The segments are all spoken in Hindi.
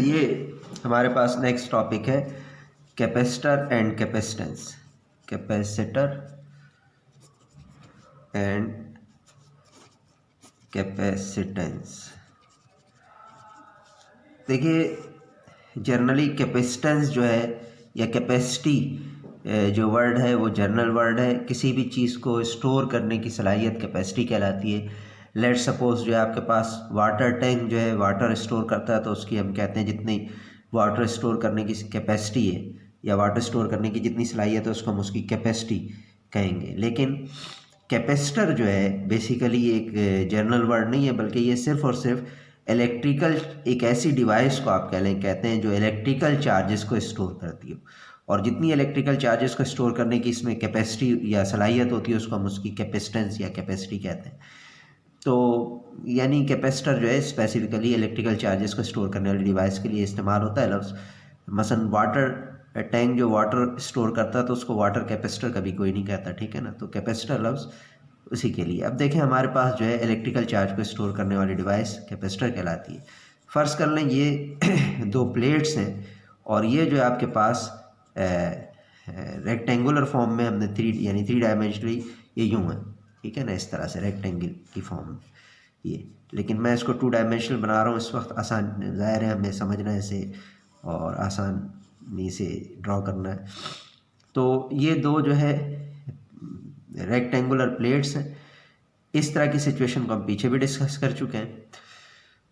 ये हमारे पास नेक्स्ट टॉपिक है capacitor and capacitance. Capacitor and capacitance. देखिए जनरली कैपेसिटेंस जो है या कैपेसिटी जो वर्ड है वो जनरल वर्ड है। किसी भी चीज़ को स्टोर करने की सलाहियत कैपेसिटी कहलाती है। लेट सपोज जो है आपके पास वाटर टैंक जो है वाटर स्टोर करता है तो उसकी हम कहते हैं जितनी वाटर स्टोर करने की कैपेसिटी है या वाटर स्टोर करने की जितनी सलाहियत है उसको हम उसकी कैपेसिटी कहेंगे। लेकिन कैपेसिटर जो है बेसिकली एक जनरल वर्ड नहीं है, बल्कि ये सिर्फ और सिर्फ इलेक्ट्रिकल एक ऐसी डिवाइस को आप कहते हैं जो इलेक्ट्रिकल चार्जेस को स्टोर करती हो, और जितनी इलेक्ट्रिकल चार्जेस को स्टोर करने की इसमें कैपेसिटी या सलाहियत होती है उसको हम उसकी कैपेसिटेंस या कैपेसिटी कहते हैं। तो यानी कैपेसिटर जो है स्पेसिफिकली इलेक्ट्रिकल चार्जेस को स्टोर करने वाली डिवाइस के लिए इस्तेमाल होता है लफ्ज़। मसलन वाटर टैंक जो वाटर स्टोर करता है तो उसको वाटर कैपेसिटर कभी कोई नहीं कहता, ठीक है ना। तो कैपेसिटर लफ्ज़ उसी के लिए। अब देखें हमारे पास जो है इलेक्ट्रिकल चार्ज को स्टोर करने वाली डिवाइस कैपेसिटर कहलाती है। फ़र्ज़ कर लें ये दो प्लेट्स हैं और ये जो है आपके पास रेक्टेंगुलर फॉर्म में हमने थ्री डायमेंशनली ये यूँ है, ठीक है ना, इस तरह से रेक्टेंगल की फॉर्म में ये। लेकिन मैं इसको 2 डायमेंशनल बना रहा हूँ इस वक्त। आसान ज़ाहिर है हमें समझना है इसे और आसानी से ड्रॉ करना है। तो ये दो जो है रेक्टेंगुलर प्लेट्स हैं। इस तरह की सिचुएशन को हम पीछे भी डिस्कस कर चुके हैं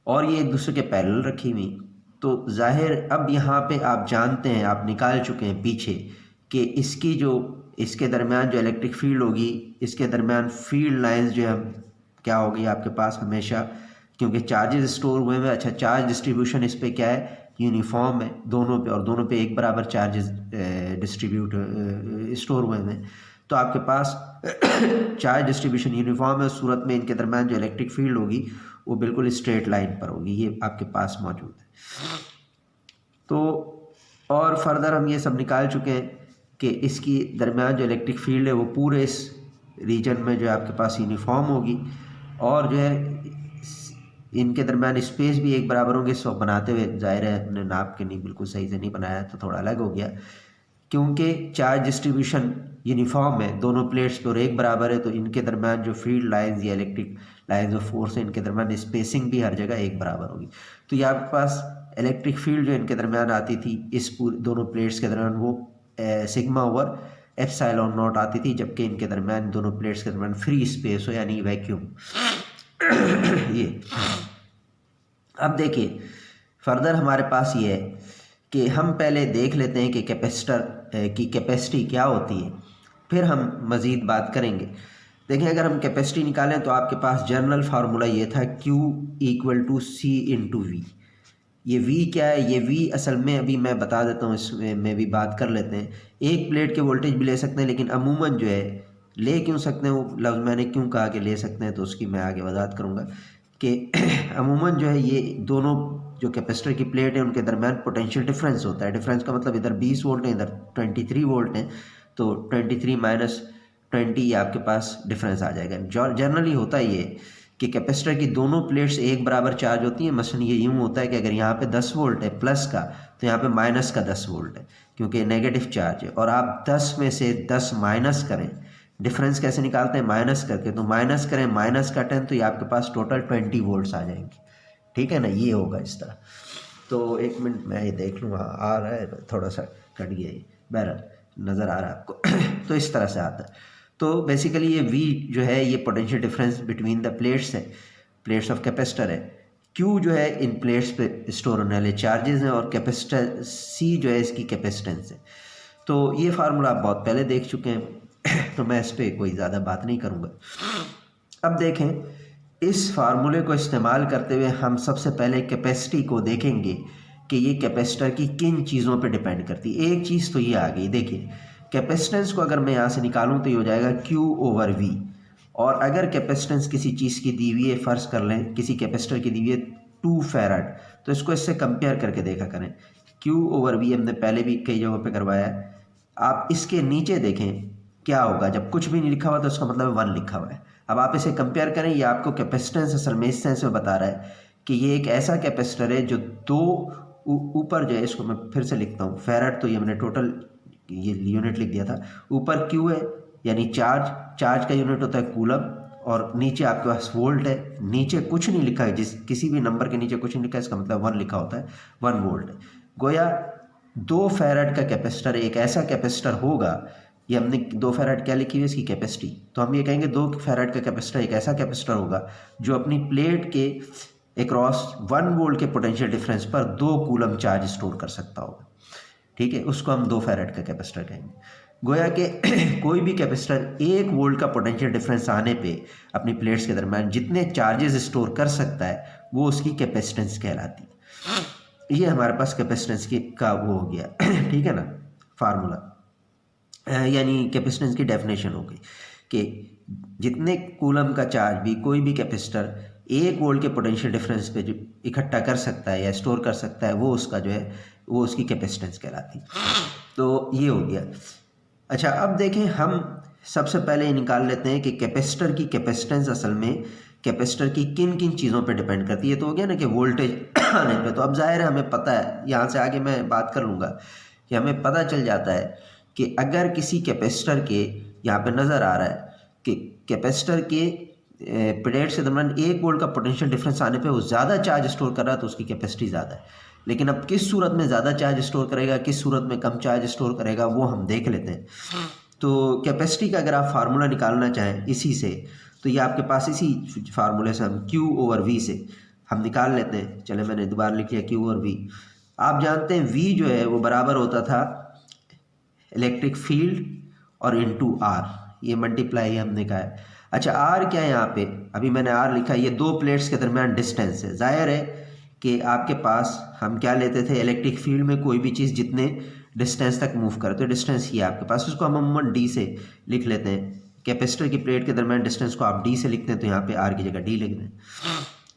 और ये एक दूसरे के पैरेलल रखी हुई। तो जाहिर अब यहाँ पे आप जानते हैं, आप निकाल चुके हैं पीछे कि इसकी जो इसके दरमियान जो इलेक्ट्रिक फील्ड होगी, इसके दरमियान फील्ड लाइंस जो है क्या होगी आपके पास हमेशा, क्योंकि चार्जेस स्टोर हुए हैं। अच्छा, चार्ज डिस्ट्रीब्यूशन इस पे क्या है, यूनिफॉर्म है दोनों पे, और दोनों पे एक बराबर चार्जेस स्टोर हुए हैं। तो आपके पास चार्ज डिस्ट्रीब्यूशन यूनिफॉर्म है, उस सूरत में इनके दरमियान जो इलेक्ट्रिक फील्ड होगी वो बिल्कुल स्ट्रेट लाइन पर होगी। ये आपके पास मौजूद है। तो और फर्दर हम ये सब निकाल चुके हैं कि इसकी दरमियान जो इलेक्ट्रिक फील्ड है वो पूरे इस रीजन में जो है आपके पास यूनिफॉर्म होगी, और जो है इनके दरमियान स्पेस भी एक बराबर होंगे। इस वक्त बनाते हुए जाहिर है हमने नाप के नहीं बिल्कुल सही से नहीं बनाया तो थोड़ा अलग हो गया, क्योंकि चार्ज डिस्ट्रीब्यूशन यूनिफॉर्म है दोनों प्लेट्स पर एक बराबर है। तो इनके दरमियान जो फील्ड लाइंस या इलेक्ट्रिक लाइंस ऑफ फोर्स है इनके दरमियान स्पेसिंग भी हर जगह एक बराबर होगी। तो ये आपके पास इलेक्ट्रिक फील्ड जो इनके दरमियान आती थी इस पूरे दोनों प्लेट्स के दरमियान वो सिग्मा ओवर एप्सिलॉन नॉट आती थी, जबकि इनके दरमियान दोनों प्लेट्स के दरमियान फ्री स्पेस हो यानी वैक्यूम। ये अब देखिए फर्दर हमारे पास ये है कि हम पहले देख लेते हैं कि कैपेसिटर की कैपेसिटी क्या होती है, फिर हम मज़ीद बात करेंगे। देखिए अगर हम कैपेसिटी निकालें तो आपके पास जनरल फार्मूला ये था Q = C/V। ये V क्या है, ये V असल में अभी मैं बता देता हूँ, इसमें में भी बात कर लेते हैं। एक प्लेट के वोल्टेज भी ले सकते हैं, लेकिन अमूमन जो है ले क्यों सकते हैं, वो लफ्ज़ मैंने क्यों कहा कि ले सकते हैं तो उसकी मैं आगे वजाहत करूँगा कि अमूमन जो है ये दोनों जो कैपेसिटर की प्लेट है उनके दरमियान पोटेंशियल डिफरेंस होता है। डिफरेंस का मतलब इधर 20 वोल्ट है इधर 23 वोल्ट है, तो 23 - 20 आपके पास डिफरेंस आ जाएगा। जनरली होता ही है कि कैपेसिटर की दोनों प्लेट्स एक बराबर चार्ज होती हैं। मसलन ये यूँ होता है कि अगर यहाँ पे 10 वोल्ट है प्लस का, तो यहाँ पे माइनस का 10 वोल्ट है क्योंकि नेगेटिव चार्ज है, और आप 10 में से 10 माइनस करें। डिफरेंस कैसे निकालते हैं, माइनस करके। तो माइनस करें माइनस का 10 तो ये आपके पास टोटल 20 वोल्ट्स आ जाएंगे, ठीक है ना। ये होगा इस तरह। तो एक मिनट मैं ये देख लूँगा, आ रहा है थोड़ा सा कट गया ये, बहरहाल नज़र आ रहा है आपको। तो इस तरह से आता है। तो बेसिकली ये V जो है ये potential difference between the plates है, प्लेट्स ऑफ कैपेसिटर है। Q जो है इन प्लेट्स पे स्टोर होने वाले चार्जेस हैं, और कैपेसिटर C जो है इसकी कैपेसिटेंस है। तो ये फार्मूला आप बहुत पहले देख चुके हैं तो मैं इस पर कोई ज़्यादा बात नहीं करूँगा। अब देखें इस फार्मूले को इस्तेमाल करते हुए हम सबसे पहले कैपेसिटी को देखेंगे कि ये कैपेसिटर की किन चीज़ों पे डिपेंड करती है। एक चीज़ तो ये आ गई, देखिए कैपेसिटेंस को अगर मैं यहाँ से निकालूं तो ये हो जाएगा Q/V। और अगर कैपेसिटेंस किसी चीज़ की दी हुई है, फ़र्ज़ कर लें किसी कैपेसिटर की दी हुई है 2 फैराड, तो इसको इससे कंपेयर करके देखा करें। Q/V हमने पहले भी कई जगहों पे करवाया है। आप इसके नीचे देखें क्या होगा, जब कुछ भी नहीं लिखा हुआ तो उसका मतलब 1 लिखा हुआ है। अब आप इसे कंपेयर करें, ये आपको कैपेसिटेंस असल में इस सेंस में बता रहा है कि ये एक ऐसा कैपेसिटर है जो 2 ऊपर जो है इसको मैं फिर से लिखता हूँ, फेराड तो ये मैंने टोटल ये यूनिट लिख दिया था। ऊपर क्यू है यानी चार्ज, चार्ज का यूनिट होता है कूलम, और नीचे आपके पास वोल्ट है। नीचे कुछ नहीं लिखा है, किसी भी नंबर के नीचे कुछ नहीं लिखा है, इसका मतलब 1 लिखा होता है, 1 वोल्ट है। गोया 2 फेराड का कैपेसिटर एक ऐसा कैपेसिटर होगा, ये हमने 2 फेराड क्या लिखी हुई है इसकी कैपेसिटी, तो हम ये कहेंगे 2 फेराड का कैपेसिटर एक ऐसा कैपेसिटर होगा जो अपनी प्लेट के अक्रॉस 1 वोल्ट के पोटेंशियल डिफरेंस पर 2 कूलम चार्ज स्टोर कर सकता होगा। ठीक है, उसको हम 2 फेराड का कैपेसिटर कहेंगे। गोया के कोई भी कैपेसिटर 1 वोल्ट का पोटेंशियल डिफरेंस आने पे अपनी प्लेट्स के दरम्यान जितने चार्जेस स्टोर कर सकता है वो उसकी कैपेसिटेंस कहलाती है। ये हमारे पास कैपेसिटेंस की का वो हो गया ठीक है ना, फार्मूला, यानी कैपेसिटेंस की डेफिनेशन हो गई कि जितने कूलम का चार्ज भी कोई भी कैपेसिटर 1 वोल्ट के पोटेंशियल डिफरेंस पे जो इकट्ठा कर सकता है या स्टोर कर सकता है वो उसका जो है वो उसकी कैपेसिटेंस कहलाती है। तो ये हो गया। अच्छा, अब देखें हम सबसे पहले ये निकाल लेते हैं कि कैपेसिटर की कैपेसिटेंस असल में कैपेसिटर की किन किन चीज़ों पे डिपेंड करती है। तो हो गया ना कि वोल्टेज आने पे, तो अब जाहिर है हमें पता है, यहाँ से आगे मैं बात कर लूँगा कि हमें पता चल जाता है कि अगर किसी कैपेसिटर के, यहाँ पे नज़र आ रहा है कि कैपेसिटर के प्लेट के दरम्यान 1 वोल्ट का पोटेंशियल डिफरेंस आने पे वो ज़्यादा चार्ज स्टोर कर रहा है तो उसकी कैपेसिटी ज़्यादा है। लेकिन अब किस सूरत में ज़्यादा चार्ज स्टोर करेगा, किस सूरत में कम चार्ज स्टोर करेगा, वो हम देख लेते हैं। तो कैपेसिटी का अगर आप फार्मूला निकालना चाहें इसी से, तो ये आपके पास इसी फार्मूले से हम Q/V से हम निकाल लेते हैं। चले मैंने दोबारा लिख लिया Q/V। आप जानते हैं V जो है वो बराबर होता था इलेक्ट्रिक फील्ड और इंटू R, ये मल्टीप्लाई हमने कहा है। अच्छा, R क्या है यहाँ पे, अभी मैंने R लिखा है, ये 2 प्लेट्स के दरमियान डिस्टेंस है। जाहिर है कि आपके पास हम क्या लेते थे, इलेक्ट्रिक फील्ड में कोई भी चीज़ जितने डिस्टेंस तक मूव करे तो डिस्टेंस ही है आपके पास, उसको हम अमूमन डी से लिख लेते हैं। कैपेसिटर की प्लेट के दरमियान डिस्टेंस को आप डी से लिखते हैं, तो यहाँ पे आर की जगह डी लिख दें।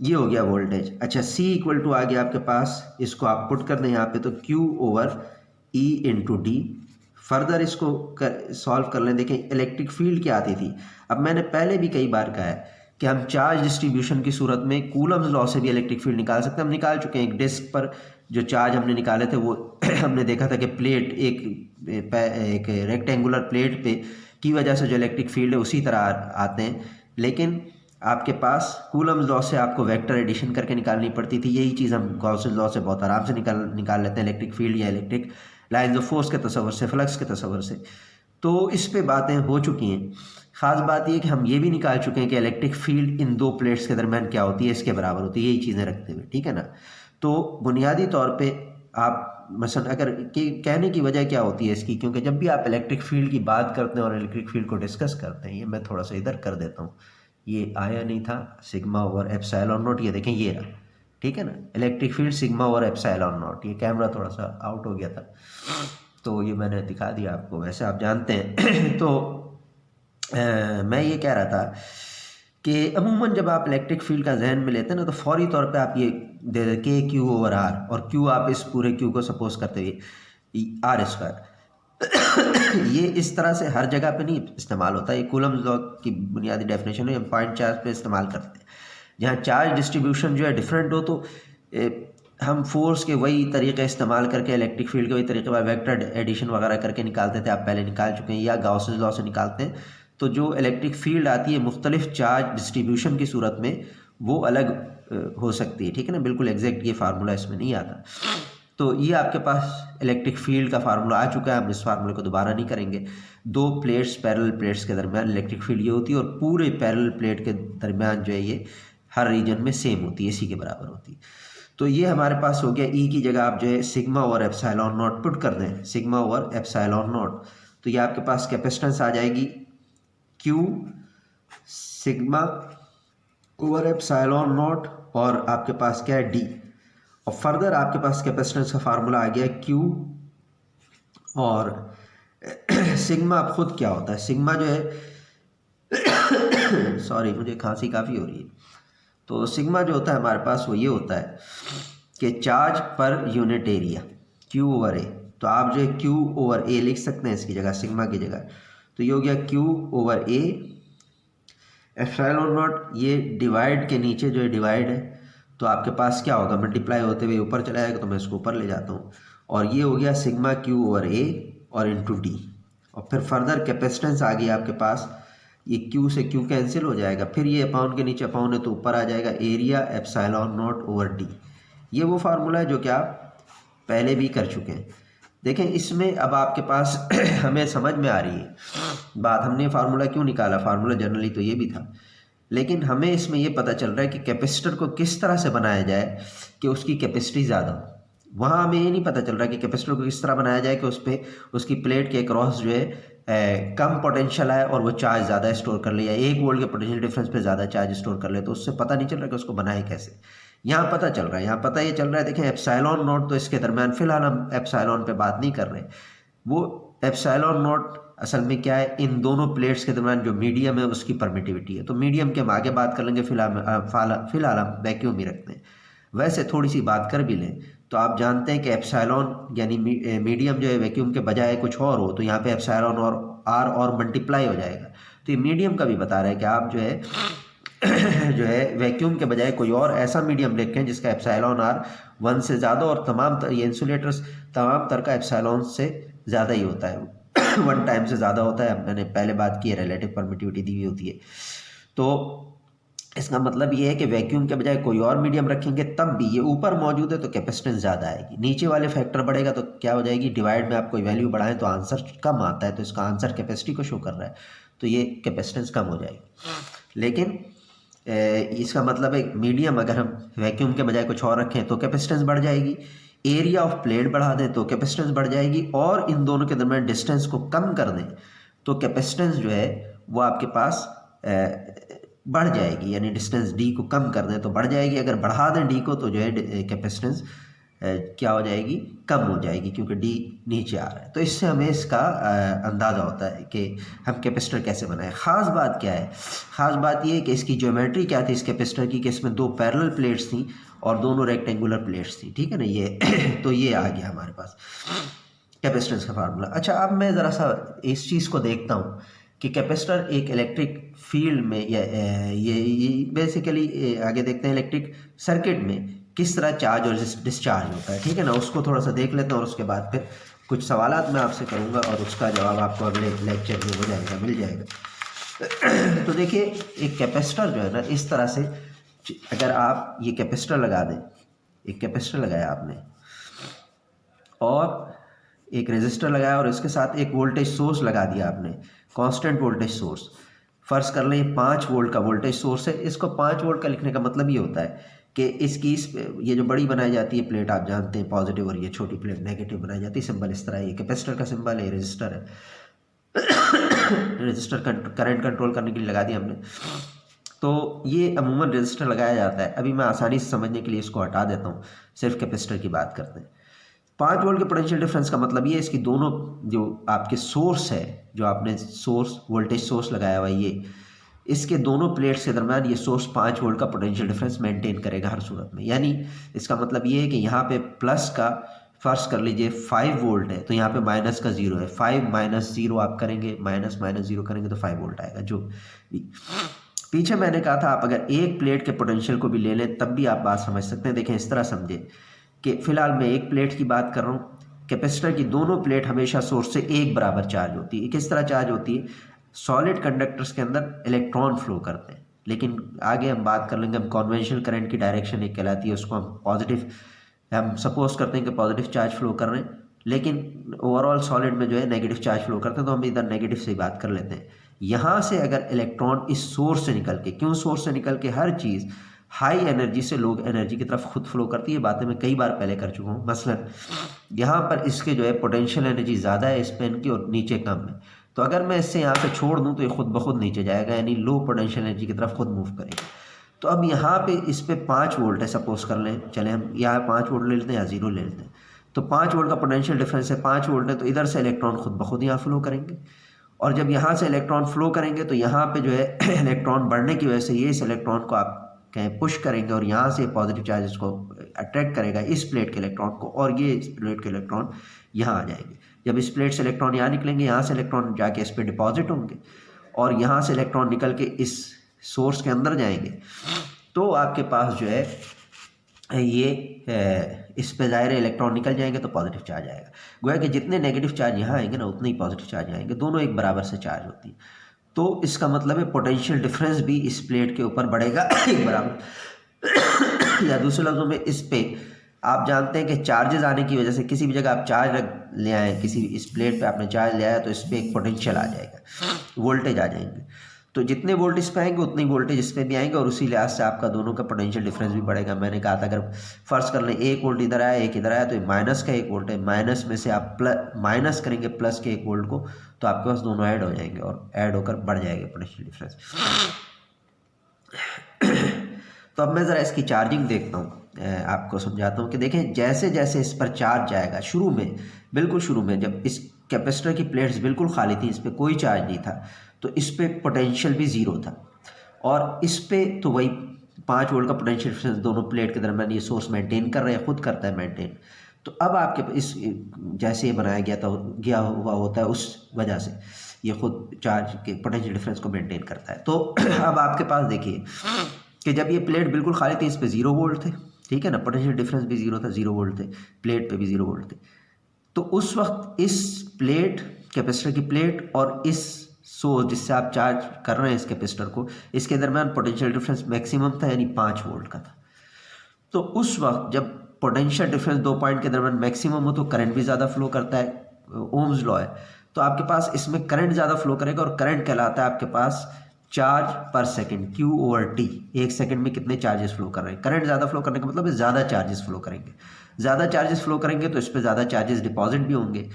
ये हो गया वोल्टेज। अच्छा, सी इक्वल टू आ गया आपके पास, इसको आप पुट कर दें यहाँ पे, तो Q/E इंटू डी। फर्दर इसको सॉल्व कर लें। देखें इलेक्ट्रिक फील्ड क्या आती थी, अब मैंने पहले भी कई बार कहा है कि हम चार्ज डिस्ट्रीब्यूशन की सूरत में कूलम्स लॉ से भी इलेक्ट्रिक फील्ड निकाल सकते हैं। हम निकाल चुके हैं, एक डिस्क पर जो चार्ज हमने निकाले थे वो हमने देखा था कि प्लेट एक रेक्टेंगुलर प्लेट पे की वजह से जो इलेक्ट्रिक फील्ड है उसी तरह आते हैं। लेकिन आपके पास कूलम्स लॉ से आपको वेक्टर एडिशन करके निकालनी पड़ती थी। यही चीज़ हम गॉसेस लॉ से बहुत आराम से निकाल लेते हैं, इलेक्ट्रिक फील्ड या इलेक्ट्रिक लाइन्स ऑफ फोर्स के तस्वर से, फ्लक्स के तस्वर से। तो इस पे बातें हो चुकी हैं। ख़ास बात यह कि हम ये भी निकाल चुके हैं कि इलेक्ट्रिक फील्ड इन 2 प्लेट्स के दरमियान क्या होती है, इसके बराबर होती है, यही चीज़ें रखते हुए, ठीक है ना। तो बुनियादी तौर पे आप मसलन अगर कहने की वजह क्या होती है इसकी, क्योंकि जब भी आप इलेक्ट्रिक फील्ड की बात करते हैं और इलेक्ट्रिक फील्ड को डिस्कस करते हैं, ये मैं थोड़ा सा इधर कर देता हूँ, ये आया नहीं था, σ/ε0, ये देखें ये रहा, ठीक है ना, इलेक्ट्रिक फील्ड σ/ε0। ये कैमरा थोड़ा सा आउट हो गया था तो ये मैंने दिखा दिया आपको, वैसे आप जानते हैं। तो मैं ये कह रहा था कि अमूमन जब आप इलेक्ट्रिक फील्ड का जहन में लेते हैं ना, तो फौरी तौर पे आप ये दे दे Q/R, और Q आप इस पूरे Q को सपोज करते हुए R²। ये इस तरह से हर जगह पे नहीं इस्तेमाल होता है, ये कूलम्स लॉ की बुनियादी डेफिनेशन है, हम पॉइंट चार्ज पे इस्तेमाल करते हैं। जहाँ चार्ज डिस्ट्रीब्यूशन जो है डिफरेंट हो तो हम फोर्स के वही तरीके इस्तेमाल करके इलेक्ट्रिक फील्ड के वही तरीके वेक्टर एडिशन वगैरह करके निकालते थे, आप पहले निकाल चुके हैं, या गॉसेस लॉ से निकालते हैं। तो जो इलेक्ट्रिक फील्ड आती है मुख्तलिफ चार्ज डिस्ट्रीब्यूशन की सूरत में वो अलग हो सकती है, ठीक है ना, बिल्कुल एग्जैक्ट ये फार्मूला इसमें नहीं आता। तो ये आपके पास इलेक्ट्रिक फील्ड का फार्मूला आ चुका है, हम इस फार्मूले को दोबारा नहीं करेंगे। 2 प्लेट्स पैरेलल प्लेट्स के दरमियान इलेक्ट्रिक फील्ड ये होती है, और पूरे पैरेलल प्लेट के दरमियान जो है ये हर रीजन में सेम होती है, इसी के बराबर होती है। तो ये हमारे पास हो गया। ई की जगह आप जो है σ/ε0 पुट कर दें, σ/ε0, तो ये आपके पास कैपेसिटेंस आ जाएगी Q σ/ε0, और आपके पास क्या है D, और फर्दर आपके पास कैपेसिटेंस का फार्मूला आ गया Q, और सिग्मा अब खुद क्या होता है, सिग्मा जो है सॉरी मुझे खांसी काफ़ी हो रही है, तो सिग्मा जो होता है हमारे पास वो ये होता है कि charge per unit area Q/A। तो आप जो है Q/A लिख सकते हैं इसकी जगह, सिग्मा की जगह, तो ये हो गया Q/A ε0। ये डिवाइड के नीचे जो है डिवाइड है, तो आपके पास क्या होगा, मल्टीप्लाई होते हुए ऊपर चला जाएगा, तो मैं इसको ऊपर ले जाता हूँ। और ये हो गया सिग्मा क्यू ओवर ए और इंटू डी। और फिर फर्दर कैपेसिटेंस आ गई आपके पास, ये क्यू से क्यू कैंसिल हो जाएगा, फिर ये अपाउंड के नीचे अपाउंड है तो ऊपर आ जाएगा area epsilon not over D. ये वो फार्मूला है जो कि आप पहले भी कर चुके हैं। देखें इसमें अब आपके पास हमें समझ में आ रही है बात, हमने फार्मूला क्यों निकाला, फार्मूला जनरली तो ये भी था, लेकिन हमें इसमें ये पता चल रहा है कि कैपेसिटर को किस तरह से बनाया जाए कि उसकी कैपेसिटी ज़्यादा हो। वहाँ हमें ये नहीं पता चल रहा कि कैपेसिटर को किस तरह बनाया जाए कि उस पर उसकी प्लेट के अक्रॉस जो है कम पोटेंशियल है और वो चार्ज ज़्यादा स्टोर कर ले, या 1 वोल्ट के पोटेंशियल डिफरेंस पे ज़्यादा चार्ज स्टोर कर ले। तो उससे पता नहीं चल रहा कि उसको बनाए कैसे। यहाँ पता चल रहा है, यहाँ पता ये चल रहा है, देखें एप्सिलॉन नॉट तो इसके दरमियान, फिलहाल हम एप्सिलॉन पे बात नहीं कर रहे, वो एप्सिलॉन नॉट असल में क्या है, इन दोनों प्लेट्स के दरमियान जो मीडियम है उसकी परमिटिविटी है। तो मीडियम के हम आगे बात कर लेंगे, फिलहाल हम वैक्यूम ही रखते हैं। वैसे थोड़ी सी बात कर भी लें तो आप जानते हैं कि एप्सिलॉन यानी मीडियम जो है वैक्यूम के बजाय कुछ और हो तो यहाँ पे एप्सिलॉन और आर और मल्टीप्लाई हो जाएगा। तो ये मीडियम का भी बता रहा है कि आप जो है वैक्यूम के बजाय कोई और ऐसा मीडियम रखें जिसका एप्सिलॉन आर 1 से ज़्यादा और ये इंसुलेटर्स तमाम तरह का एप्सिलॉन से ज़्यादा ही होता है 1 टाइम से ज़्यादा होता है। मैंने पहले बात की है, रिलेटिव परमिटिविटी दी हुई होती है। तो इसका मतलब ये है कि वैक्यूम के बजाय कोई और मीडियम रखेंगे तब भी ये ऊपर मौजूद है तो कैपेसिटेंस ज़्यादा आएगी, नीचे वाले फैक्टर बढ़ेगा तो क्या हो जाएगी, डिवाइड में आप कोई वैल्यू बढ़ाएं तो आंसर कम आता है, तो इसका आंसर कैपेसिटी को शो कर रहा है, तो ये कैपेसिटेंस कम हो जाएगी। लेकिन इसका मतलब है मीडियम अगर हम वैक्यूम के बजाय कुछ और रखें तो कैपेसिटेंस बढ़ जाएगी, एरिया ऑफ प्लेट बढ़ा दें तो कैपेसिटेंस बढ़ जाएगी, और इन दोनों के दरमियान डिस्टेंस को कम कर दें तो कैपेसिटेंस जो है वो आपके पास बढ़ जाएगी, यानी डिस्टेंस डी को कम कर दें तो बढ़ जाएगी, अगर बढ़ा दें डी को तो जो है कैपेसिटेंस क्या हो जाएगी, कम हो जाएगी, क्योंकि डी नीचे आ रहा है। तो इससे हमें इसका अंदाज़ा होता है कि हम कैपेसिटर कैसे बनाएं। ख़ास बात क्या है, ख़ास बात ये है कि इसकी ज्योमेट्री क्या थी इस कैपेसिटर की, कि इसमें 2 पैरेलल प्लेट्स थी और दोनों रेक्टेंगुलर प्लेट्स थी, ठीक है ना, ये तो ये आ गया हमारे पास कैपेसिटेंस का फार्मूला। अच्छा, अब मैं ज़रा सा इस चीज़ को देखता हूँ कि कैपेसिटर एक इलेक्ट्रिक फील्ड में या ये बेसिकली आगे देखते हैं इलेक्ट्रिक सर्किट में किस तरह चार्ज और डिस्चार्ज होता है, ठीक है ना, उसको थोड़ा सा देख लेते हैं और उसके बाद फिर कुछ सवालात मैं आपसे करूँगा और उसका जवाब आपको अगले लेक्चर में हो जाएगा, मिल जाएगा। तो देखिए एक कैपेसिटर जो है ना, इस तरह से अगर आप ये कैपेसिटर लगा दें, एक कैपेसिटर लगाया आपने और एक रेजिस्टर लगाया और इसके साथ एक वोल्टेज सोर्स लगा दिया आपने, कांस्टेंट वोल्टेज सोर्स, फर्ज कर लें 5 वोल्ट का वोल्टेज सोर्स है। इसको 5 वोल्ट का लिखने का मतलब ये होता है कि इसकी ये जो बड़ी बनाई जाती है प्लेट, आप जानते हैं पॉजिटिव, और ये छोटी प्लेट नेगेटिव बनाई जाती है, सिंबल इस तरह है, ये कैपेसिटर का सिंबल है, रेजिस्टर है। रेजिस्टर करंट कंट्रोल करने के लिए लगा दिया हमने, तो ये अमूमन रेजिस्टर लगाया जाता है। अभी मैं आसानी से समझने के लिए इसको हटा देता हूँ, सिर्फ कैपेसिटर की बात करते हैं। 5 वोल्ट के पोटेंशियल डिफरेंस का मतलब ये है इसकी दोनों जो आपके सोर्स है, जो आपने सोर्स वोल्टेज सोर्स लगाया हुआ है, ये इसके दोनों प्लेट्स के दरम्यान ये सोर्स 5 वोल्ट का पोटेंशियल डिफरेंस मेंटेन करेगा हर सूरत में। यानी इसका मतलब ये है कि यहाँ पे प्लस का फर्स्ट कर लीजिए 5 वोल्ट है तो यहाँ पे माइनस का 0 है, 5 माइनस 0 आप करेंगे, माइनस 0 करेंगे तो 5 वोल्ट आएगा। जो पीछे मैंने कहा था आप अगर एक प्लेट के पोटेंशियल को भी ले लें तब भी आप बात समझ सकते हैं। देखें इस तरह समझे कि फिलहाल मैं एक प्लेट की बात कर रहा हूँ, कैपेसिटर की दोनों प्लेट हमेशा सोर्स से एक बराबर चार्ज होती है। किस तरह चार्ज होती है, सॉलिड कंडक्टर्स के अंदर इलेक्ट्रॉन फ्लो करते हैं, लेकिन आगे हम बात कर लेंगे, हम कॉन्वेंशनल करंट की डायरेक्शन एक कहलाती है, उसको हम पॉजिटिव, हम सपोज करते हैं कि पॉजिटिव चार्ज फ्लो कर रहे हैं, लेकिन ओवरऑल सॉलिड में जो है नेगेटिव चार्ज फ्लो करते हैं, तो हम इधर नेगेटिव से ही बात कर लेते हैं। यहाँ से अगर इलेक्ट्रॉन इस सोर्स से निकल के, क्यों सोर्स से निकल के, हर चीज़ हाई एनर्जी से लो एनर्जी की तरफ खुद फ्लो करती है, बातें मैं कई बार पहले कर चुका हूँ। मसलन यहाँ पर इसके जो है पोटेंशियल एनर्जी ज़्यादा है इस पेन की और नीचे कम है, तो अगर मैं इससे यहाँ से छोड़ दूँ तो ये खुद ब खुद नीचे जाएगा, यानी लो पोटेंशियल एनर्जी की तरफ खुद मूव करेगा। तो अब यहाँ पे इस पे 5 वोल्ट है, सपोज कर लें, चले हम यहाँ 5 वोल्ट ले लेते हैं या 0 ले लेते हैं, तो 5 वोल्ट का पोटेंशियल डिफरेंस है, 5 वोल्ट है, तो इधर से इलेक्ट्रॉन खुद ब खुद यहाँ फ्लो करेंगे, और जब यहाँ से इलेक्ट्रॉन फ्लो करेंगे तो यहाँ पे जो है इलेक्ट्रॉन बढ़ने की वजह से ये इस इलेक्ट्रॉन को आप कहें पुश करेंगे और यहाँ से पॉजिटिव चार्जेस को अट्रैक्ट करेगा इस प्लेट के इलेक्ट्रॉन को, और ये इस प्लेट के इलेक्ट्रॉन यहाँ आ जाएंगे। जब इस प्लेट से इलेक्ट्रॉन यहाँ निकलेंगे, यहाँ से इलेक्ट्रॉन जाके इस पर डिपॉजिट होंगे, और यहाँ से इलेक्ट्रॉन निकल के इस सोर्स के अंदर जाएंगे, तो आपके पास जो है ये इस पे ज़ाहिर है इलेक्ट्रॉन निकल जाएंगे तो पॉजिटिव चार्ज आएगा। गोया कि जितने नेगेटिव चार्ज यहाँ आएंगे ना उतने ही पॉजिटिव चार्ज आएंगे, दोनों एक बराबर से चार्ज होती है। तो इसका मतलब है पोटेंशियल डिफरेंस भी इस प्लेट के ऊपर बढ़ेगा एक बराबर। या दूसरे लफ्जों में इस पे आप जानते हैं कि चार्जेस आने की वजह से किसी भी जगह आप चार्ज ले आए, किसी इस प्लेट पे आपने चार्ज ले आया तो इस पर एक पोटेंशियल आ जाएगा, वोल्टेज आ जाएंगे। तो जितने वोल्ट इस पे आएंगे उतने ही वोल्टेज इस पे भी आएंगे और उसी लिहाज से आपका दोनों का पोटेंशियल डिफरेंस भी बढ़ेगा। मैंने कहा था अगर फर्ज कर लें 1 वोल्ट इधर आया 1 इधर आया तो माइनस का 1 वोल्ट है, माइनस में से आप माइनस करेंगे प्लस के 1 वोल्ट को तो आपके पास दोनों ऐड हो जाएंगे और ऐड होकर बढ़ जाएगा पोटेंशियल डिफरेंस। तो अब मैं ज़रा इसकी चार्जिंग देखता हूँ, आपको समझाता हूँ कि देखें जैसे जैसे इस पर चार्ज जाएगा, शुरू में बिल्कुल शुरू में जब इस कैपेसिटर की प्लेट्स बिल्कुल खाली थी, इस पर कोई चार्ज नहीं था, तो इस पर पोटेंशियल भी ज़ीरो था और इस पे तो वही 5 वोल्ट का पोटेंशियल डिफरेंस दोनों प्लेट के दरमियान ये सोर्स मेंटेन कर रहे हैं, खुद करता है मेंटेन। तो अब आपके इस जैसे ये बनाया गया हुआ होता है उस वजह से ये खुद चार्ज के पोटेंशियल डिफरेंस को मेंटेन करता है। तो अब आपके पास देखिए कि जब ये प्लेट बिल्कुल खाली थी इस पे 0 वोल्ट थे, ठीक है ना, पोटेंशियल डिफरेंस भी 0 था, 0 वोल्ट थे, प्लेट पे भी 0 वोल्ट थे। तो उस वक्त इस प्लेट कैपेसिटर की प्लेट और इस सोर्स जिससे आप चार्ज कर रहे हैं इस कैपेसिटर को, इसके दरमियान पोटेंशियल डिफरेंस मैक्सिमम था यानी 5 वोल्ट का था। तो उस वक्त जब पोटेंशियल डिफरेंस 2 पॉइंट के दरमियान मैक्सिमम हो तो करंट भी ज़्यादा फ्लो करता है, ओम्स लॉ है। तो आपके पास इसमें करंट ज़्यादा फ्लो करेगा और करंट कहलाता है आपके पास चार्ज पर सेकंड, Q/T। 1 सेकंड में कितने चार्जेस फ्लो कर रहे हैं। करंट ज़्यादा फ्लो करने का मतलब है ज़्यादा चार्जेस फ्लो करेंगे, ज़्यादा चार्जेस फ्लो करेंगे तो इस पर ज़्यादा चार्जेस डिपॉजिट भी होंगे।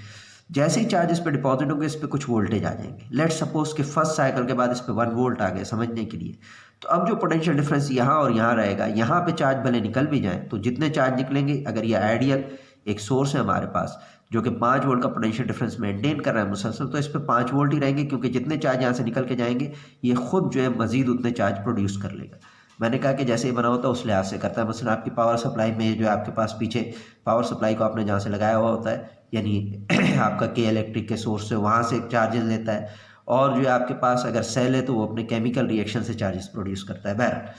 जैसे ही चार्ज इस पे डिपॉजिट होंगे इस पे कुछ वोल्टेज आ जाएंगे। लेट्स सपोज कि फर्स्ट साइकिल के बाद इस पे 1 वोल्ट आ गए समझने के लिए। तो अब जो पोटेंशियल डिफरेंस यहाँ और यहाँ रहेगा, यहाँ पे चार्ज भले निकल भी जाए तो जितने चार्ज निकलेंगे, अगर ये आइडियल एक सोर्स है हमारे पास जो कि 5 वोल्ट का पोटेंशियल डिफरेंस मेंटेन कर रहा है मुसलसल, तो इस पे 5 वोल्ट ही रहेंगे क्योंकि जितने चार्ज यहाँ से निकल के जाएंगे ये खुद जो है मजीद उतने चार्ज प्रोड्यूस कर लेगा। मैंने कहा कि जैसे ही बना होता है उस लिहाज से करता है। मसलन आपकी पावर सप्लाई में जो है आपके पास पीछे पावर सप्लाई को आपने जहाँ से लगाया हुआ होता है यानी आपका के इलेक्ट्रिक के सोर्स से वहाँ से चार्जेस लेता है, और जो है आपके पास अगर सेल है तो वो अपने केमिकल रिएक्शन से चार्जेस प्रोड्यूस करता है। बहरहाल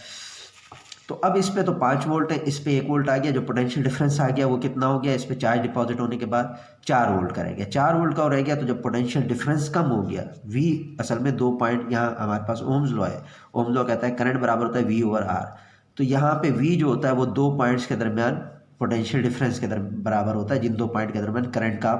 तो अब इस पे तो 5 वोल्ट है, इस पे 1 वोल्ट आ गया, जो पोटेंशियल डिफरेंस आ गया वो कितना हो गया, इस पे चार्ज डिपॉजिट होने के बाद 4 वोल्ट का रह गया, 4 वोल्ट का रह गया। तो जब पोटेंशियल डिफरेंस कम हो गया, V असल में 2 पॉइंट यहाँ हमारे पास ओम्स लॉ है, ओम्स लॉ कहता है करंट बराबर होता है V/R। तो यहाँ पे V जो होता है वो 2 पॉइंट्स के दरमियान पोटेंशियल डिफरेंस के बराबर होता है, जिन 2 पॉइंट के दरमियान करंट का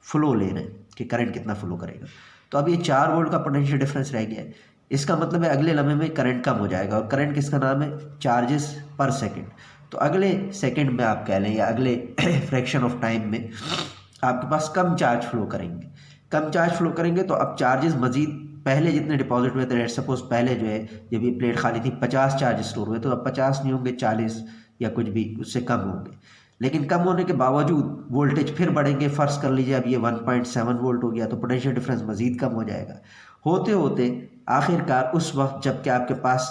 फ्लो ले रहे हैं कि करंट कितना फ्लो करेगा। तो अब ये 4 वोल्ट का पोटेंशियल डिफरेंस रह गया है। इसका मतलब है अगले लम्हे में करंट कम हो जाएगा, और करंट किसका नाम है, चार्जेस पर सेकंड। तो अगले सेकंड में आप कह लें या अगले फ्रैक्शन ऑफ टाइम में आपके पास कम चार्ज फ्लो करेंगे, कम चार्ज फ्लो करेंगे तो अब चार्जेस मजीद पहले जितने डिपॉजिट हुए थे, सपोज पहले जो है जब ये प्लेट खाली थी 50 चार्ज स्टोर हुए, तो अब 50 नहीं होंगे 40 या कुछ भी उससे कम होंगे। लेकिन कम होने के बावजूद वोल्टेज फिर बढ़ेंगे। फ़र्ज़ कर लीजिए अब ये 1.7 वोल्ट हो गया तो पोटेंशियल डिफरेंस मज़ीद कम हो जाएगा। होते होते आखिरकार उस वक्त जबकि आपके पास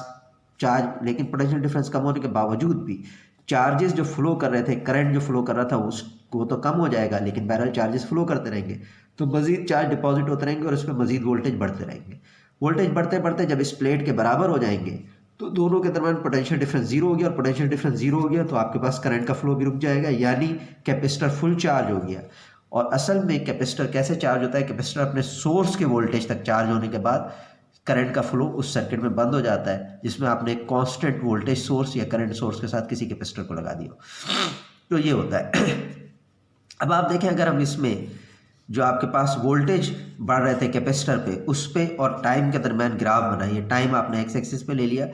चार्ज, लेकिन पोटेंशियल डिफरेंस कम होने के बावजूद भी चार्जेस जो फ्लो कर रहे थे, करंट जो फ्लो कर रहा था उसको तो कम हो जाएगा, लेकिन बहरहाल चार्जेस फ्लो करते रहेंगे तो मज़ीद चार्ज डिपॉजिट होते रहेंगे और उस पर मज़ीद वोल्टेज बढ़ते रहेंगे। वोल्टेज बढ़ते बढ़ते जब इस प्लेट के बराबर हो जाएंगे तो दोनों के दरमियान पोटेंशियल डिफरेंस 0 हो गया, और पोटेंशियल डिफरेंस 0 हो गया तो आपके पास करंट का फ्लो भी रुक जाएगा, यानी कैपेसिटर फुल चार्ज हो गया। और असल में कैपेसिटर कैसे चार्ज होता है, कैपेसिटर अपने सोर्स के वोल्टेज तक चार्ज होने के बाद करंट का फ्लो उस सर्किट में बंद हो जाता है जिसमें आपने एक कांस्टेंट वोल्टेज सोर्स या करंट सोर्स के साथ किसी कैपेसिटर को लगा दिया। तो ये होता है। अब आप देखें अगर हम इसमें जो आपके पास वोल्टेज बढ़ रहे थे कैपेसिटर पे उस पे और टाइम के दरमियान ग्राफ बनाइए, टाइम आपने एक्स एक्सिस पे ले लिया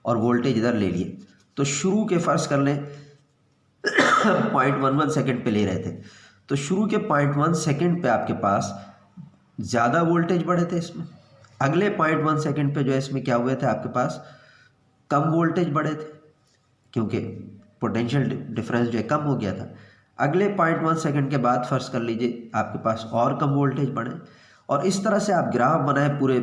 और वोल्टेज इधर ले लिए, तो शुरू के फ़र्ज़ कर लें 0.11 सेकेंड पे ले रहे थे, तो शुरू के 0.1 सेकेंड पे आपके पास ज़्यादा वोल्टेज बढ़े थे इसमें, अगले 0.1 सेकेंड पे जो है इसमें क्या हुए थे आपके पास कम वोल्टेज बढ़े थे क्योंकि पोटेंशियल डिफरेंस जो है कम हो गया था। अगले 0.1 सेकेंड के बाद फ़र्ज़ कर लीजिए आपके पास और कम वोल्टेज बढ़े, और इस तरह से आप ग्राफ बनाए पूरे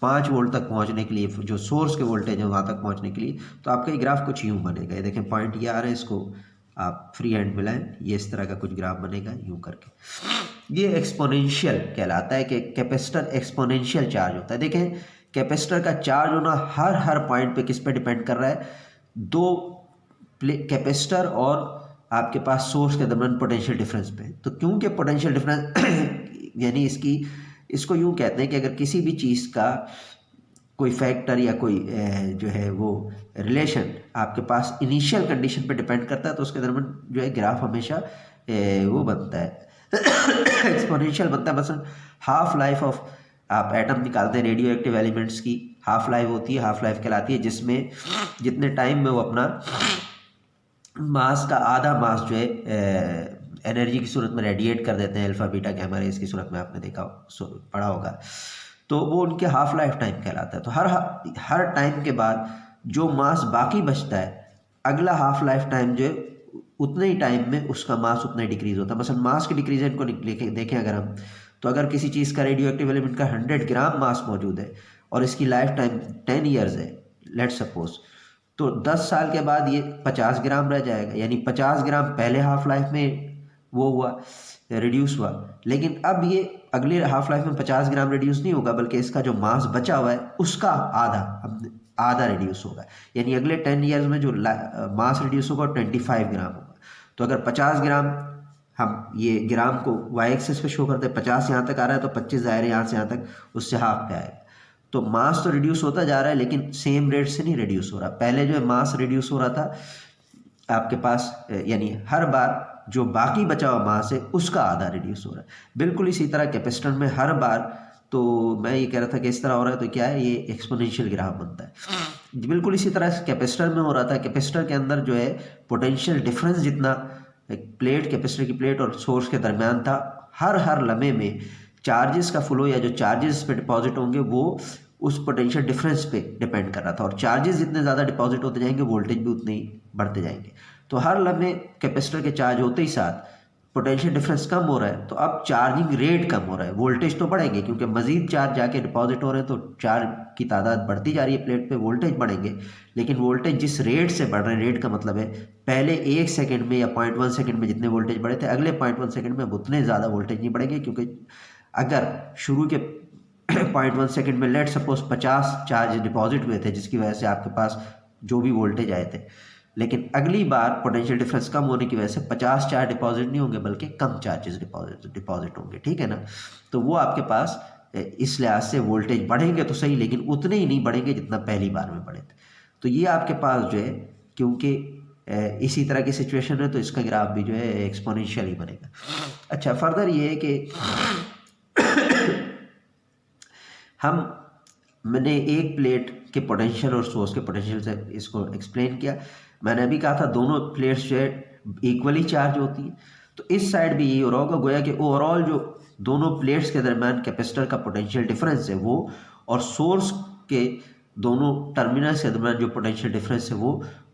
5 वोल्ट तक पहुंचने के लिए, जो सोर्स के वोल्टेज है वहाँ तक पहुंचने के लिए। तो आपका ये ग्राफ कुछ यूँ बनेगा, ये देखें पॉइंट ये आ रहे हैं, इसको आप फ्री हैंड मिलाएं, ये इस तरह का कुछ ग्राफ बनेगा यूँ करके। ये एक्सपोनेंशियल कहलाता है कि कैपेसिटर एक्सपोनेंशियल चार्ज होता है। देखें कैपेसिटर का चार्ज होना हर पॉइंट पे किस पे डिपेंड कर रहा है, 2 कैपेसिटर और आपके पास सोर्स के दरमियान पोटेंशियल डिफरेंस पे। तो क्योंकि पोटेंशियल डिफरेंस यानी इसको यूँ कहते हैं कि अगर किसी भी चीज़ का कोई फैक्टर या कोई जो है वो रिलेशन आपके पास इनिशियल कंडीशन पे डिपेंड करता है तो उसके दरमियान जो है ग्राफ हमेशा वो बनता है एक्सपोनेंशियल बनता है। मसलन हाफ लाइफ ऑफ आप एटम निकालते हैं रेडियो एक्टिव एलिमेंट्स की हाफ लाइफ होती है, हाफ लाइफ कहलाती है, जिसमें जितने टाइम में वो अपना मास का आधा मास जो है एनर्जी की सूरत में रेडिएट कर देते हैं अल्फा बीटा गैमा रेज की सूरत में, आपने देखा पढ़ा होगा, तो वो उनके हाफ लाइफ टाइम कहलाता है। तो हर टाइम के बाद जो मास बाकी बचता है अगला हाफ लाइफ टाइम जो है उतने ही टाइम में उसका मास उतना ही डिक्रीज होता है। मसलन मास के डिक्रीजेंट को देखें अगर हम, तो अगर किसी चीज़ का रेडियो एक्टिव एलिमेंट का 100 ग्राम मास मौजूद है और इसकी लाइफ टाइम 10 ईयर्स है लेट सपोज, तो 10 साल के बाद ये 50 ग्राम रह जाएगा, यानी 50 ग्राम पहले हाफ लाइफ में वो हुआ रिड्यूस हुआ, लेकिन अब ये अगले हाफ लाइफ में 50 ग्राम रिड्यूस नहीं होगा बल्कि इसका जो मास बचा हुआ है उसका आधा रिड्यूस होगा, यानी अगले 10 ईयर्स में जो मास रिड्यूस होगा 25 ग्राम होगा। तो अगर 50 ग्राम हम ये ग्राम को वाई एक्सिस पे शो करते हैं, 50 यहाँ तक आ रहा है तो 25 ज़ाहिर है यहाँ से यहाँ तक उससे हाफ पे आएगा। तो मास तो रिड्यूस होता जा रहा है लेकिन सेम रेट से नहीं रिड्यूस हो रहा। पहले जो है मास रिड्यूस हो रहा था आपके पास, यानी हर बार जो बाकी बचा हुआ मास है उसका आधा रिड्यूस हो रहा है। बिल्कुल इसी तरह कैपेसिटर में हर बार, तो मैं ये कह रहा था कि इस तरह हो रहा है तो क्या है, ये एक्सपोनेंशियल ग्राफ बनता है। बिल्कुल इसी तरह कैपेसिटर में हो रहा था। कैपेसिटर के अंदर जो है पोटेंशियल डिफरेंस जितना प्लेट कैपेसिटर की प्लेट और सोर्स के दरमियान था, हर लम्हे में चार्जेस का फ्लो या जो चार्जेस पे डिपॉजिट होंगे वो उस पोटेंशियल डिफरेंस पे डिपेंड कर रहा था, और चार्जेस जितने ज़्यादा डिपॉजिट होते जाएंगे वोल्टेज भी उतने ही बढ़ते जाएंगे। तो हर लम्हे कैपेसिटर के चार्ज होते ही साथ पोटेंशियल डिफरेंस कम हो रहा है, तो अब चार्जिंग रेट कम हो रहा है, वोल्टेज तो बढ़ेंगे क्योंकि मजीद चार्ज जाके डिपॉजिट हो रहे हैं तो चार्ज की तादाद बढ़ती जा रही है प्लेट पे, वोल्टेज बढ़ेंगे। लेकिन वोल्टेज जिस रेट से बढ़ रहे हैं, रेट का मतलब है पहले 1 सेकंड में या 0.1 सेकंड में जितने वोल्टेज बढ़े थे अगले 0.1 सेकंड में उतने ज़्यादा वोल्टेज नहीं बढ़ेंगे, क्योंकि अगर शुरू के 0.1 सेकंड में लेट सपोज 50 चार्ज डिपॉजिट हुए थे जिसकी वजह से आपके पास जो भी वोल्टेज आए थे, लेकिन अगली बार पोटेंशियल डिफरेंस कम होने की वजह से 50 चार्ज डिपॉजिट नहीं होंगे बल्कि कम चार्जेस डिपॉजिट होंगे, ठीक है ना। तो वो आपके पास इस लिहाज से वोल्टेज बढ़ेंगे तो सही, लेकिन उतने ही नहीं बढ़ेंगे जितना पहली बार में बढ़े थे। तो ये आपके पास जो है, क्योंकि इसी तरह की सिचुएशन है तो इसका ग्राफ भी जो है एक्सपोनेंशियल ही बनेगा। अच्छा, फर्दर ये है कि मैंने एक प्लेट के पोटेंशियल और सोर्स के पोटेंशियल से इसको एक्सप्लेन किया। मैंने अभी कहा था दोनों प्लेट्स जो है इक्वली चार्ज होती है, तो इस साइड भी यही हो रहा होगा, गोया कि ओवरऑल जो दोनों प्लेट्स के दरमियान कैपेसिटर का पोटेंशियल डिफरेंस है वो, और सोर्स के दोनों टर्मिनल्स के दरमियान जो पोटेंशियल डिफरेंस है वो,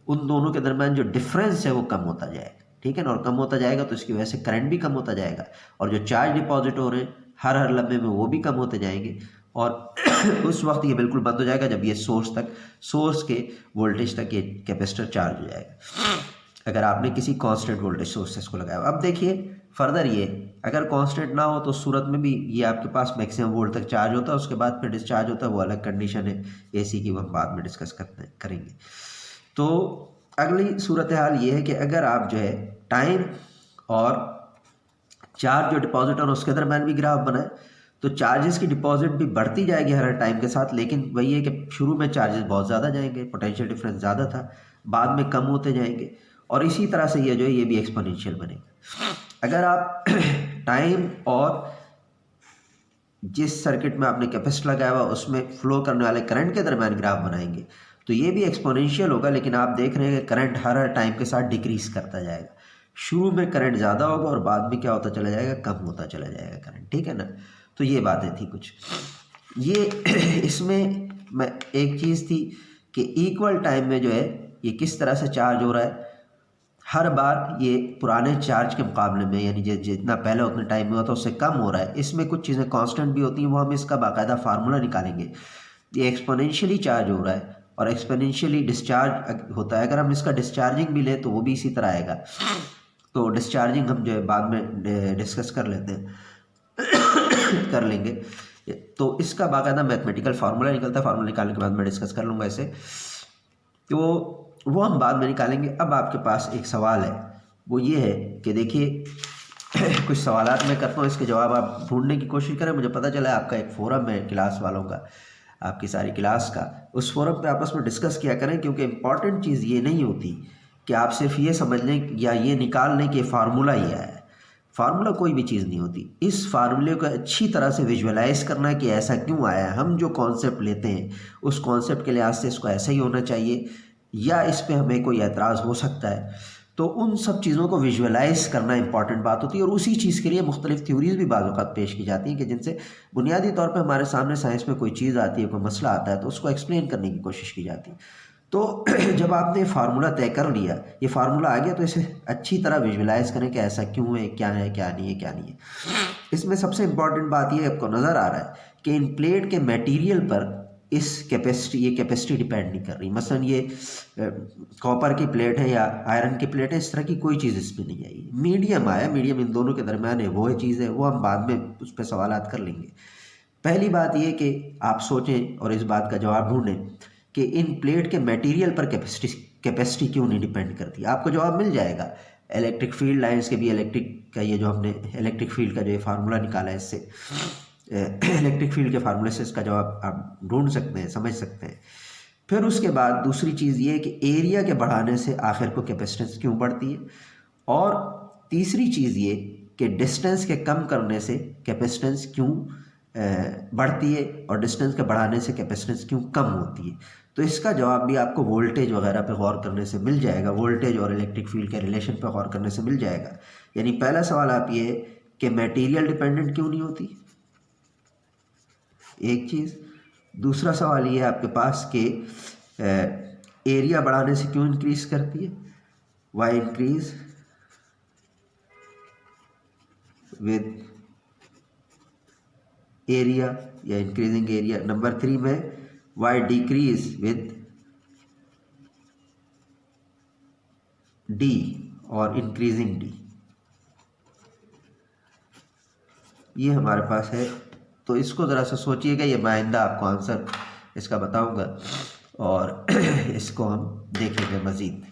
उन दोनों के दरमियान जो डिफरेंस है वो कम होता जाएगा, ठीक है ना। और कम होता जाएगा तो इसकी वजह से करंट भी कम होता जाएगा, और जो चार्ज डिपॉजिट हो रहे हैं हर लम्हे में वो भी कम होते जाएंगे, और उस वक्त ये बिल्कुल बंद हो जाएगा जब ये सोर्स के वोल्टेज तक ये कैपेसिटर चार्ज हो जाएगा, अगर आपने किसी कांस्टेंट वोल्टेज सोर्सेस को लगाया। अब देखिए फर्दर, ये अगर कांस्टेंट ना हो तो सूरत में भी ये आपके पास मैक्सिमम वोल्ट तक चार्ज होता है, उसके बाद फिर डिस्चार्ज होता है, वो अलग कंडीशन है एसी की, वो हम बाद में डिस्कस करेंगे। तो अगली सूरत हाल ये है कि अगर आप जो है टाइम और चार्ज जो डिपॉजिट और उसके दरमियान भी ग्राफ बनाए तो चार्जेस की डिपॉजिट भी बढ़ती जाएगी हर टाइम के साथ, लेकिन वही है कि शुरू में चार्जेस बहुत ज़्यादा जाएंगे, पोटेंशियल डिफरेंस ज़्यादा था, बाद में कम होते जाएंगे, और इसी तरह से ये जो है ये भी एक्सपोनेंशियल बनेगा। अगर आप टाइम और जिस सर्किट में आपने कैपेसिटर लगाया हुआ उसमें फ्लो करने वाले करंट के दरमियान ग्राफ बनाएंगे तो ये भी एक्सपोनेंशियल होगा, लेकिन आप देख रहे हैं कि करंट हर टाइम के साथ डिक्रीज करता जाएगा। शुरू में करंट ज़्यादा होगा और बाद में क्या होता चला जाएगा, कम होता चला जाएगा करंट, ठीक है ना। तो ये बातें थी कुछ। ये इसमें मैं एक चीज़ थी कि इक्वल टाइम में जो है ये किस तरह से चार्ज हो रहा है, हर बार ये पुराने चार्ज के मुकाबले में, यानी जितना पहले उतने टाइम में हुआ था उससे कम हो रहा है। इसमें कुछ चीज़ें कांस्टेंट भी होती हैं, वो हम इसका बाकायदा फार्मूला निकालेंगे। ये एक्सपोनेंशियली चार्ज हो रहा है और एक्सपोनेंशियली डिस्चार्ज होता है। अगर हम इसका डिस्चार्जिंग भी लें तो वो भी इसी तरह आएगा। तो डिस्चार्जिंग हम जो है बाद में डिस्कस कर लेते हैं कर लेंगे। तो इसका बाकायदा मैथमेटिकल फार्मूला निकलता है, फार्मूला निकालने के बाद मैं डिस्कस कर लूँगा इसे। तो वो हम बाद में निकालेंगे। अब आपके पास एक सवाल है, वो ये है कि देखिए कुछ सवालात मैं करता हूँ, इसके जवाब आप ढूंढने की कोशिश करें। मुझे पता चला आपका एक फ़ोरम है क्लास वालों का, आपकी सारी क्लास का, उस फोरम पे आपस में डिस्कस किया करें, क्योंकि इम्पॉर्टेंट चीज़ ये नहीं होती कि आप सिर्फ ये समझ लें या ये निकाल लें कि फार्मूला ही है। फार्मूला कोई भी चीज़ नहीं होती। इस फार्मूले को अच्छी तरह से विजुअलाइज करना कि ऐसा क्यों आया है। हम जो कॉन्सेप्ट लेते हैं उस कॉन्सेप्ट के लिहाज से इसको ऐसा ही होना चाहिए या इस पे हमें कोई एतराज़ हो सकता है। तो उन सब चीज़ों को विजुअलाइज करना इंपॉर्टेंट बात होती है, और उसी चीज़ के लिए मुख्तलिफ थ्योरीज भी बाज़ औक़ात पेश की जाती हैं कि जिनसे बुनियादी तौर पर हमारे सामने साइंस में कोई चीज़ आती है, कोई मसला आता है, तो उसको एक्सप्लेन करने की कोशिश की जाती है। तो जब आपने फार्मूला तय कर लिया, ये फार्मूला आ गया, तो इसे अच्छी तरह विजुअलाइज करें कि ऐसा क्यों है, क्या है, क्या नहीं है, क्या नहीं है। इसमें सबसे इम्पॉर्टेंट बात ये आपको नज़र आ रहा है कि इन प्लेट के मटेरियल पर इस ये कैपेसिटी डिपेंड नहीं कर रही। मसलन ये कॉपर की प्लेट है या आयरन की प्लेट है, इस तरह की कोई चीज़ इसमें नहीं आई। मीडियम आया, मीडियम इन दोनों के दरमियान है, वो चीज़ है, वो हम बाद में उस पर सवालात कर लेंगे। पहली बात ये कि आप सोचें और इस बात का जवाब ढूंढें कि इन प्लेट के मटेरियल पर कैपेसिटी क्यों नहीं डिपेंड करती। आपको जवाब मिल जाएगा। इलेक्ट्रिक फील्ड लाइंस के भी इलेक्ट्रिक का ये जो हमने इलेक्ट्रिक फील्ड का जो ये फार्मूला निकाला है, इससे इलेक्ट्रिक फील्ड के फार्मूले से इसका जवाब आप ढूंढ सकते हैं, समझ सकते हैं। फिर उसके बाद दूसरी चीज़ ये है कि एरिया के बढ़ाने से आखिर को कैपेसिटेंस क्यों बढ़ती है, और तीसरी चीज़ ये कि डिस्टेंस के कम करने से कैपेसिटेंस क्यों बढ़ती है और डिस्टेंस के बढ़ाने से कैपेसिटेंस क्यों कम होती है। तो इसका जवाब भी आपको वोल्टेज वगैरह पे गौर करने से मिल जाएगा, वोल्टेज और इलेक्ट्रिक फील्ड के रिलेशन पे गौर करने से मिल जाएगा। यानी पहला सवाल आप ये कि मटेरियल डिपेंडेंट क्यों नहीं होती, एक चीज़। दूसरा सवाल ये है आपके पास कि एरिया बढ़ाने से क्यों इंक्रीज करती है, वाई इंक्रीज विद एरिया या इंक्रीजिंग एरिया। नंबर 3 में वाई डिक्रीज विद डी और इंक्रीजिंग डी। ये हमारे पास है, तो इसको ज़रा सा सोचिएगा। ये मैं आइंदा आपको आंसर इसका बताऊंगा और इसको हम देखेंगे मज़ीद।